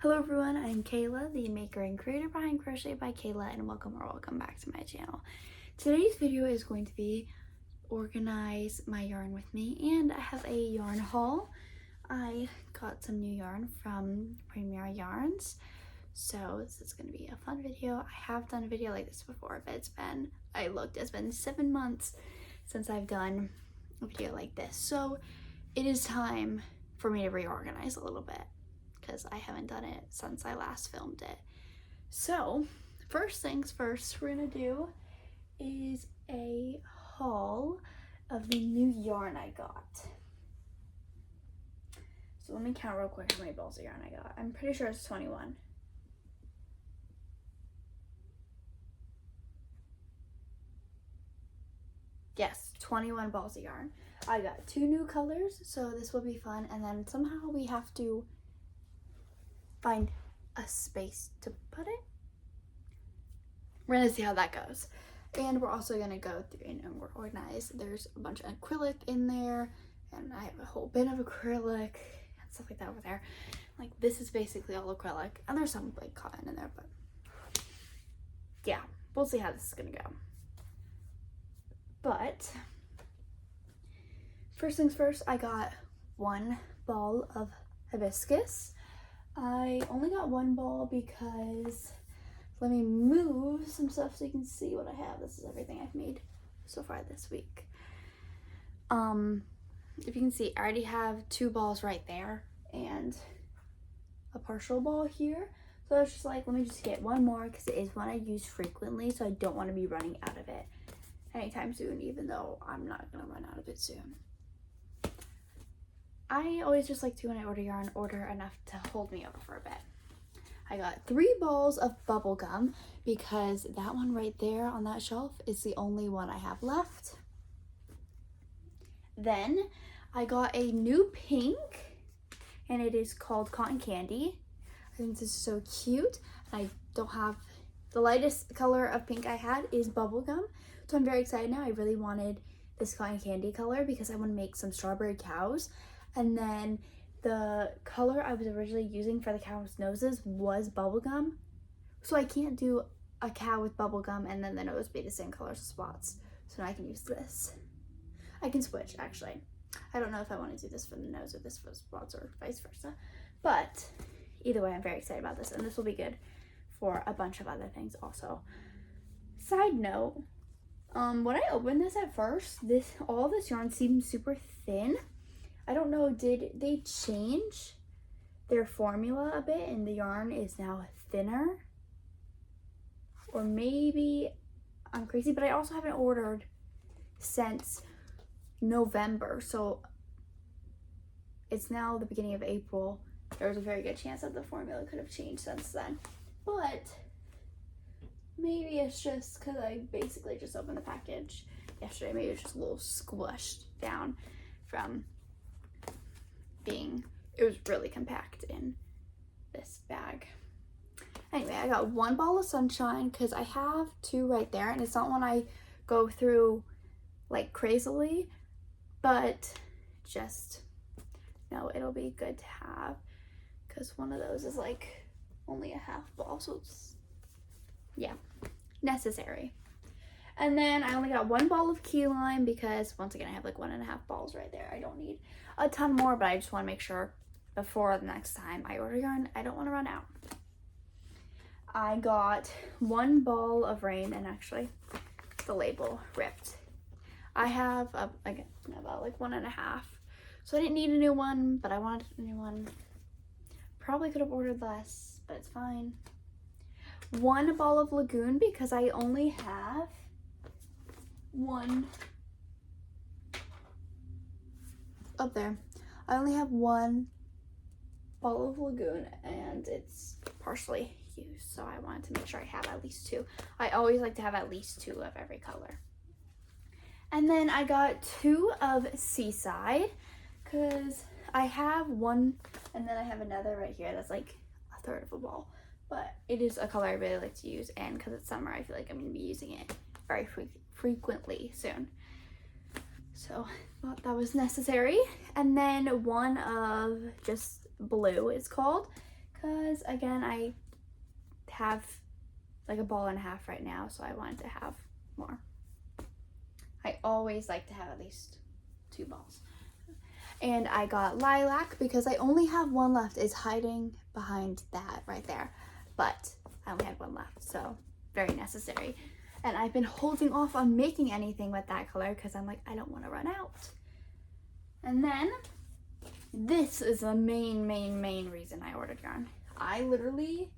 Hello everyone, I'm Kayla, the maker and creator behind Crochet by Kayla, and welcome back to my channel. Today's video is going to be organize my yarn with me, and I have a yarn haul. I got some new yarn from Premier Yarns, so this is going to be a fun video. I have done a video like this before, but it's been 7 months since I've done a video like this, so it is time for me to reorganize a little bit, because I haven't done it since I last filmed it. So first things first we're gonna do is a haul of the new yarn I got. So let me count real quick how many balls of yarn I got. I'm pretty sure it's 21. Yes, 21 balls of yarn. I got 2 new colors, so this will be fun, and then somehow we have to find a space to put it. We're gonna see how that goes. And we're also gonna go through and organize. There's a bunch of acrylic in there, and I have a whole bin of acrylic and stuff like that over there. Like, this is basically all acrylic, and there's some like cotton in there, but yeah, we'll see how this is gonna go. But first things first, I got 1 ball of hibiscus. I only got 1 ball because, let me move some stuff so you can see what I have. This is everything I've made so far this week. If you can see, I already have 2 balls right there and a partial ball here. So I was just like, let me just get 1 more because it is one I use frequently, so I don't want to be running out of it anytime soon, even though I'm not going to run out of it soon. I always just like to, when I order yarn, order enough to hold me over for a bit. I got 3 balls of bubble gum because that one right there on that shelf is the only one I have left. Then I got a new pink, and it is called Cotton Candy. I think this is so cute. I don't have, the lightest color of pink I had is bubble gum, so I'm very excited now. I really wanted this Cotton Candy color because I want to make some strawberry cows. And then the color I was originally using for the cow's noses was bubblegum. So I can't do a cow with bubblegum and then the nose be the same color spots. So now I can use this. I can switch, actually. I don't know if I want to do this for the nose or this for the spots or vice versa. But either way, I'm very excited about this. And this will be good for a bunch of other things also. Side note, when I opened this at first, all this yarn seemed super thin. I don't know, did they change their formula a bit and the yarn is now thinner? Or maybe I'm crazy, but I also haven't ordered since November, so it's now the beginning of April. There's a very good chance that the formula could have changed since then. But maybe it's just because I basically just opened the package yesterday. Maybe it's just a little squished down from it was really compact in this bag. Anyway, I got 1 ball of sunshine because I have 2 right there, and it's not one I go through like crazily, but just know it'll be good to have because one of those is like only a half ball, so it's, yeah, necessary. And then I only got 1 ball of key lime because, once again, I have like 1.5 balls right there. I don't need a ton more, but I just want to make sure before the next time I order yarn, I don't want to run out. I got 1 ball of rain, and actually the label ripped. I have again about like 1.5, so I didn't need a new one, but I wanted a new one. Probably could have ordered less, but it's fine. 1 ball of lagoon because I only have 1 up there. I only have 1 ball of lagoon and it's partially used, so I wanted to make sure I have at least 2. I always like to have at least 2 of every color. And then I got 2 of Seaside because I have 1 and then I have another right here that's like a third of a ball, but it is a color I really like to use, and because it's summer I feel like I'm going to be using it very frequently soon. So I thought that was necessary. And then 1 of just blue, it's called, because because again, I have like a ball and a half right now, so I wanted to have more. I always like to have at least 2 balls. And I got lilac because I only have one left. It's hiding behind that right there, but I only had one left, so very necessary. And I've been holding off on making anything with that color because I'm like, I don't want to run out. And then this is the main reason I ordered yarn. I literally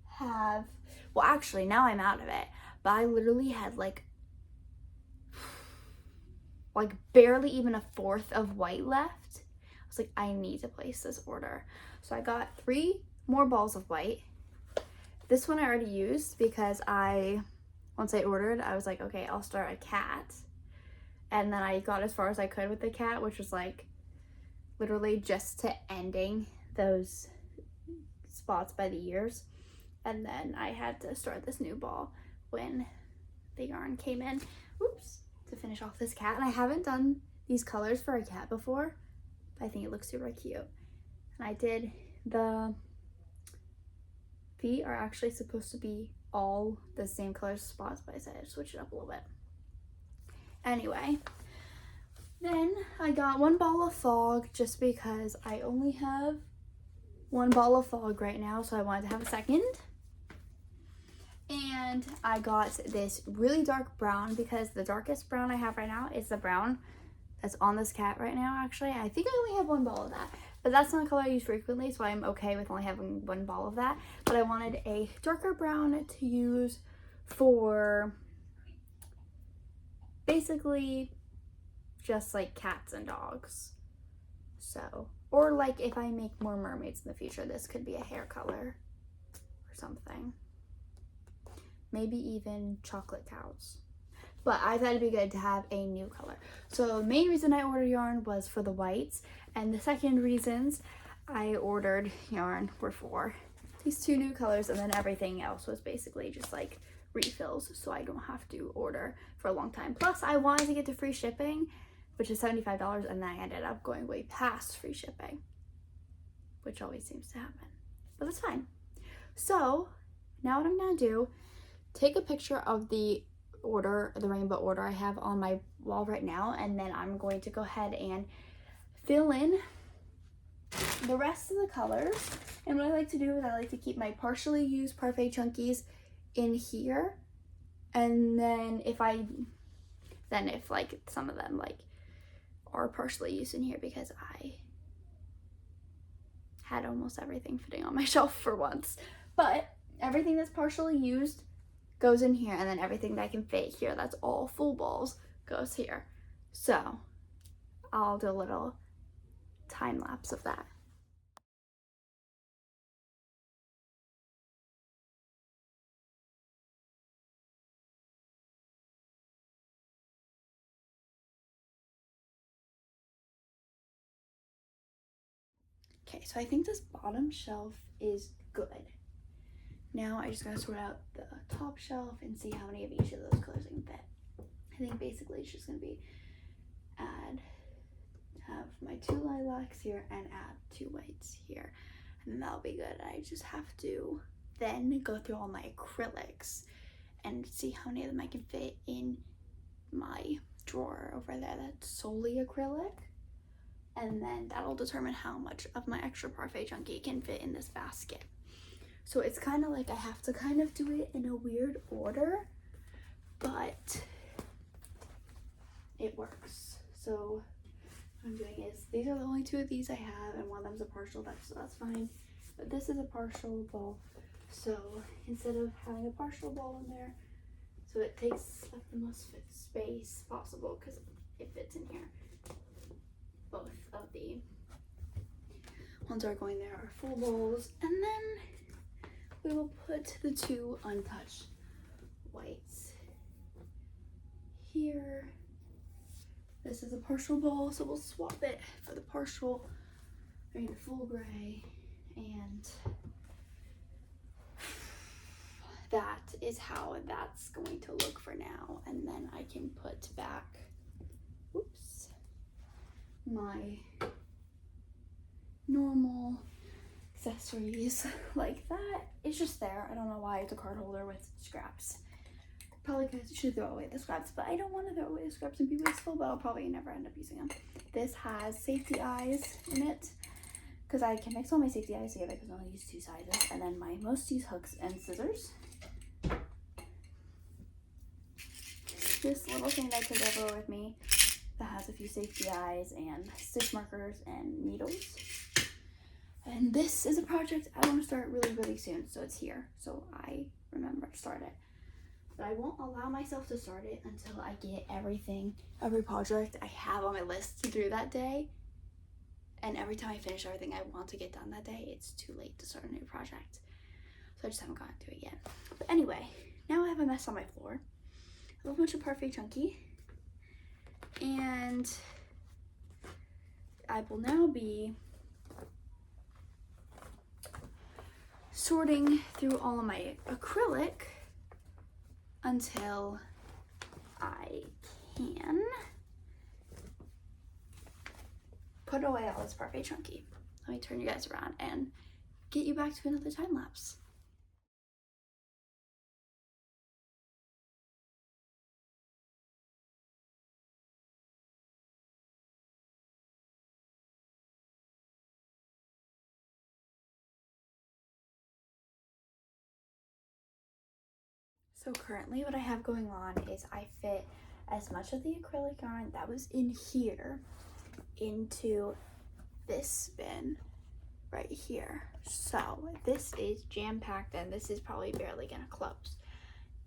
have, well, actually now I'm out of it, but I literally had like barely even 1/4 of white left. I was like, I need to place this order. So I got 3 more balls of white. This one I already used because once I ordered, I was like, okay, I'll start a cat. And then I got as far as I could with the cat, which was like literally just to ending those spots by the ears. And then I had to start this new ball when the yarn came in. Oops. To finish off this cat. And I haven't done these colors for a cat before, but I think it looks super cute. And I did, the feet are actually supposed to be all the same color spots, but I said I'd switch it up a little bit. Anyway, then I got 1 ball of fog just because I only have 1 ball of fog right now, so I wanted to have a second. And I got this really dark brown because the darkest brown I have right now is the brown that's on this cat right now, actually. I think I only have 1 ball of that, but that's not a color I use frequently, so I'm okay with only having 1 ball of that. But I wanted a darker brown to use for basically just like cats and dogs. So, or like if I make more mermaids in the future, this could be a hair color or something. Maybe even chocolate cows. But I thought it'd be good to have a new color. So the main reason I ordered yarn was for the whites. And the second reasons I ordered yarn were for these 2 new colors. And then everything else was basically just like refills. So I don't have to order for a long time. Plus I wanted to get to free shipping, which is $75. And then I ended up going way past free shipping, which always seems to happen. But that's fine. So now what I'm gonna do, take a picture of the rainbow order I have on my wall right now, and then I'm going to go ahead and fill in the rest of the colors. And what I like to do is I like to keep my partially used parfait chunkies in here, and then if like some of them like are partially used in here, because I had almost everything fitting on my shelf for once. But everything that's partially used goes in here, and then everything that I can fit here that's all full balls goes here. So I'll do a little time lapse of that. Okay, so I think this bottom shelf is good. Now I just gotta sort out the top shelf and see how many of each of those colors I can fit. I think basically it's just gonna be have my 2 lilacs here and add 2 whites here, and then that'll be good. I just have to then go through all my acrylics and see how many of them I can fit in my drawer over there that's solely acrylic, and then that'll determine how much of my extra parfait chunky can fit in this basket. So it's kind of like I have to kind of do it in a weird order, but it works. So what I'm doing is, these are the only 2 of these I have, and one of them's a partial, so that's fine. But this is a partial ball, so instead of having a partial ball in there, so it takes up the most space possible because it fits in here. Both of the ones are going there are full balls, and then we will put the 2 untouched whites here. This is a partial ball, so we'll swap it for the full gray, and that is how that's going to look for now. And then I can put back, my normal, accessories like that. It's just there. I don't know why it's a card holder with scraps. Probably because I should throw away the scraps, but I don't want to throw away the scraps and be wasteful, but I'll probably never end up using them. This has safety eyes in it because I can mix all my safety eyes together because I only use 2 sizes, and then my most used hooks and scissors. This little thing that I take everywhere with me that has a few safety eyes and stitch markers and needles. And this is a project I want to start really soon, so it's here, so I remember to start it. But I won't allow myself to start it until I get every project I have on my list to do that day. And every time I finish everything I want to get done that day, it's too late to start a new project. So I just haven't gotten to it yet. But anyway, now I have a mess on my floor. I have a bunch of Parfait Chunky. And I will now be sorting through all of my acrylic until I can put away all this Parfait Chunky. Let me turn you guys around and get you back to another time lapse. So currently what I have going on is I fit as much of the acrylic yarn that was in here into this bin right here. So this is jam-packed and this is probably barely gonna close.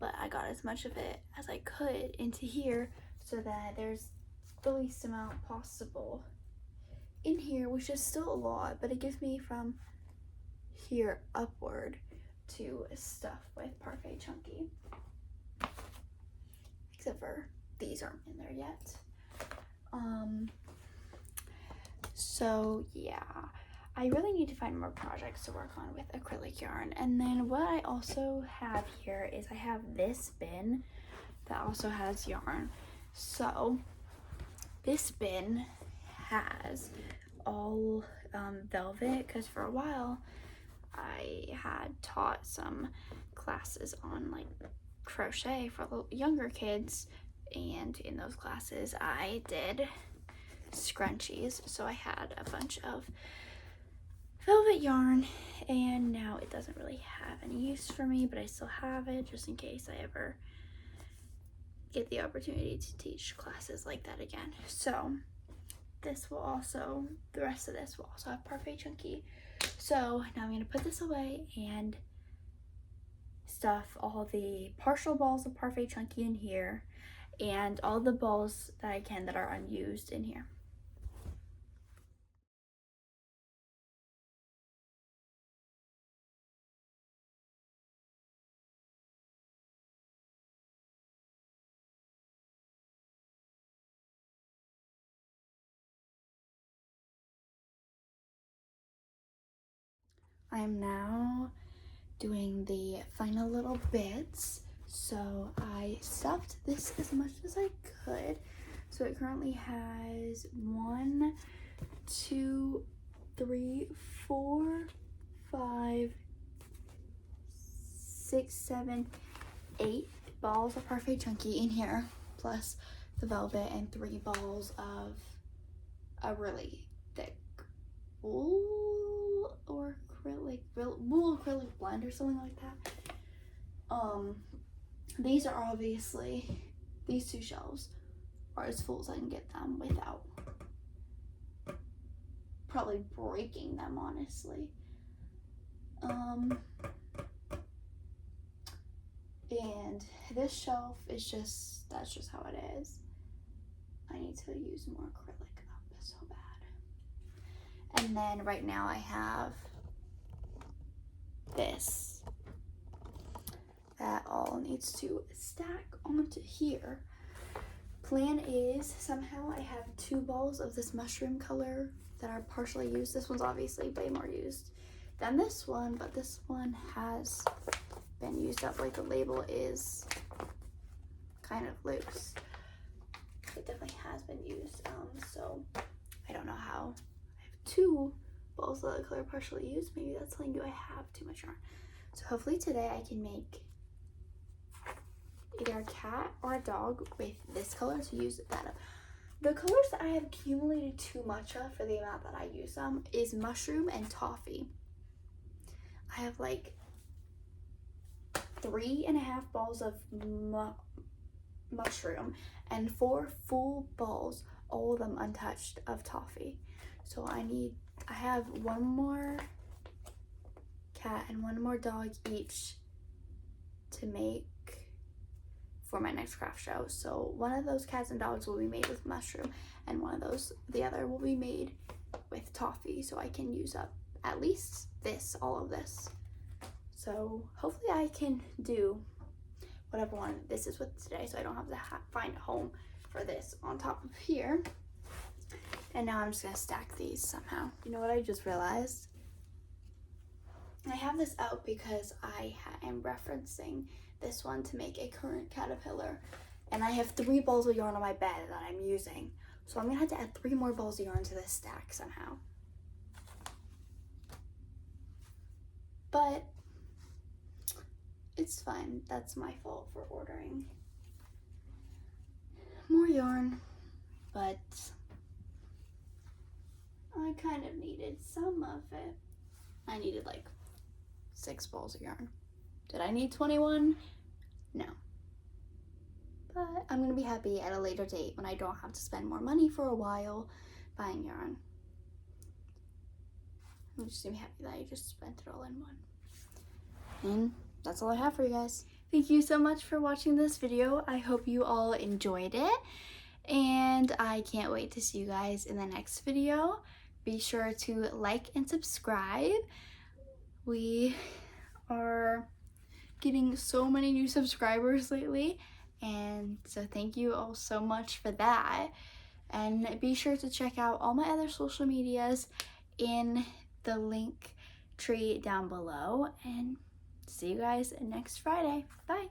But I got as much of it as I could into here so that there's the least amount possible in here, which is still a lot, but it gives me from here upward to stuff with Parfait Chunky. Except for these aren't in there yet. So yeah, I really need to find more projects to work on with acrylic yarn. And then what I also have here is I have this bin that also has yarn. So this bin has all velvet, because for a while I had taught some classes on like crochet for younger kids, and in those classes I did scrunchies, so I had a bunch of velvet yarn, and now it doesn't really have any use for me, but I still have it just in case I ever get the opportunity to teach classes like that again. So this will also, the rest of this will also have Parfait Chunky. So now I'm going to put this away and stuff all the partial balls of Parfait Chunky in here and all the balls that I can that are unused in here. I am now doing the final little bits. So I stuffed this as much as I could. So it currently has 1, 2, 3, 4, 5, 6, 7, 8 balls of Parfait Chunky in here, plus the velvet, and 3 balls of a really thick wool or wool acrylic blend or something like that. These are obviously, these 2 shelves are as full as I can get them without probably breaking them, honestly. And this shelf is just, that's just how it is. I need to use more acrylic up so bad. And then right now I have this that all needs to stack onto here. Plan is somehow I have 2 balls of this mushroom color that are partially used. This one's obviously way more used than this one, but this one has been used up. Like the label is kind of loose. It definitely has been used. So I don't know how. I have 2 balls of the color partially used. Maybe that's telling you I have too much yarn. So hopefully today I can make either a cat or a dog with this color to use that up. The colors that I have accumulated too much of for the amount that I use them is mushroom and toffee. I have like 3.5 balls of mushroom and 4 full balls, all of them untouched, of toffee. So I have 1 more cat and 1 more dog each to make for my next craft show. So one of those cats and dogs will be made with mushroom, and the other will be made with toffee, so I can use up at least all of this. So hopefully I can do whatever one this is with today, so I don't have to find a home for this on top of here. And now I'm just gonna stack these somehow. You know what I just realized? I have this out because I am referencing this one to make a current caterpillar, and I have 3 balls of yarn on my bed that I'm using, so I'm gonna have to add 3 more balls of yarn to this stack somehow. But it's fine. That's my fault for ordering more yarn, but I kind of needed some of it. I needed like 6 balls of yarn. Did I need 21? No. But I'm gonna be happy at a later date when I don't have to spend more money for a while buying yarn. I'm just gonna be happy that I just spent it all in one. And that's all I have for you guys. Thank you so much for watching this video. I hope you all enjoyed it, and I can't wait to see you guys in the next video. Be sure to like and subscribe. We are getting so many new subscribers lately, and so thank you all so much for that. And be sure to check out all my other social medias in the link tree down below, and see you guys next Friday. Bye.